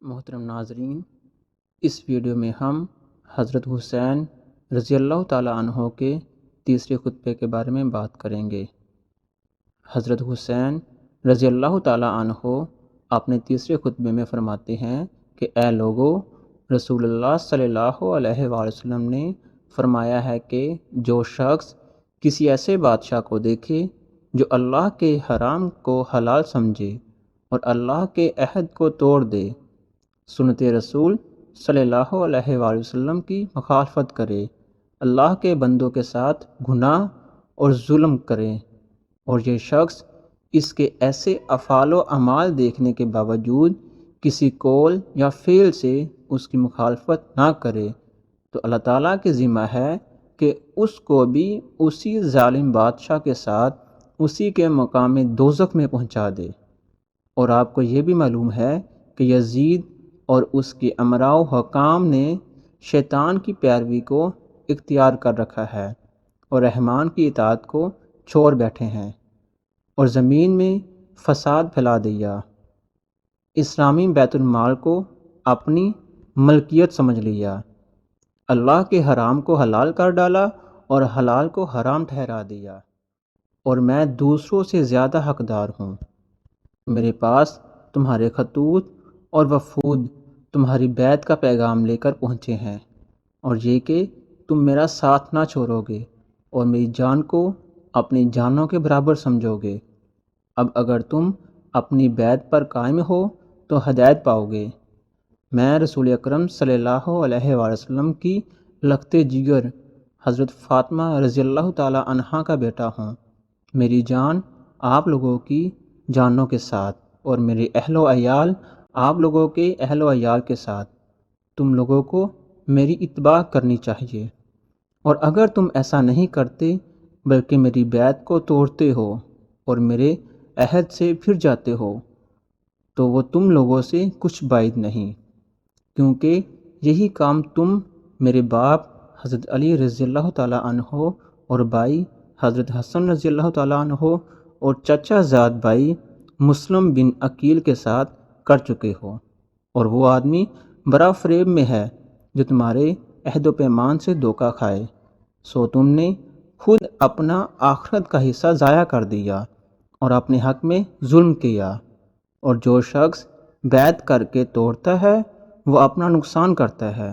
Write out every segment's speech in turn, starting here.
محترم ناظرین، اس ویڈیو میں ہم حضرت حسین رضی اللہ تعالیٰ عنہ کے تیسرے خطبے کے بارے میں بات کریں گے۔ حضرت حسین رضی اللہ تعالیٰ عنہ اپنے تیسرے خطبے میں فرماتے ہیں کہ اے لوگو، رسول اللہ صلی اللہ علیہ وآلہ وسلم نے فرمایا ہے کہ جو شخص کسی ایسے بادشاہ کو دیکھے جو اللہ کے حرام کو حلال سمجھے اور اللہ کے عہد کو توڑ دے، سنت رسول صلی اللہ علیہ وآلہ وسلم کی مخالفت کرے، اللہ کے بندوں کے ساتھ گناہ اور ظلم کرے، اور یہ شخص اس کے ایسے افعال و اعمال دیکھنے کے باوجود کسی قول یا فعل سے اس کی مخالفت نہ کرے، تو اللہ تعالیٰ کے ذمہ ہے کہ اس کو بھی اسی ظالم بادشاہ کے ساتھ اسی کے مقام دوزخ میں پہنچا دے۔ اور آپ کو یہ بھی معلوم ہے کہ یزید اور اس کے امراء و حکام نے شیطان کی پیروی کو اختیار کر رکھا ہے اور رحمان کی اطاعت کو چھوڑ بیٹھے ہیں اور زمین میں فساد پھیلا دیا، اسلامی بیت المال کو اپنی ملکیت سمجھ لیا، اللہ کے حرام کو حلال کر ڈالا اور حلال کو حرام ٹھہرا دیا، اور میں دوسروں سے زیادہ حقدار ہوں۔ میرے پاس تمہارے خطوط اور وفود تمہاری بیعت کا پیغام لے کر پہنچے ہیں، اور یہ کہ تم میرا ساتھ نہ چھوڑو گے اور میری جان کو اپنی جانوں کے برابر سمجھو گے۔ اب اگر تم اپنی بیعت پر قائم ہو تو ہدایت پاؤ گے۔ میں رسول اکرم صلی اللہ علیہ وآلہ وسلم کی لخت جگر حضرت فاطمہ رضی اللہ تعالیٰ عنہا کا بیٹا ہوں۔ میری جان آپ لوگوں کی جانوں کے ساتھ اور میرے اہل و عیال آپ لوگوں کے اہل و عیال کے ساتھ، تم لوگوں کو میری اتباع کرنی چاہیے، اور اگر تم ایسا نہیں کرتے بلکہ میری بیعت کو توڑتے ہو اور میرے عہد سے پھر جاتے ہو تو وہ تم لوگوں سے کچھ بعید نہیں، کیونکہ یہی کام تم میرے باپ حضرت علی رضی اللہ تعالیٰ عنہ اور بھائی حضرت حسن رضی اللہ تعالیٰ عنہ اور چچا زاد بھائی مسلم بن عقیل کے ساتھ کر چکے ہو، اور وہ آدمی بڑا فریب میں ہے جو تمہارے عہد و پیمان سے دھوکہ کھائے، سو تم نے خود اپنا آخرت کا حصہ ضائع کر دیا اور اپنے حق میں ظلم کیا، اور جو شخص بیعت کر کے توڑتا ہے وہ اپنا نقصان کرتا ہے،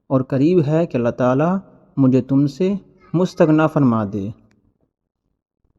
اور قریب ہے کہ اللہ تعالیٰ مجھے تم سے مستغنی فرما دے۔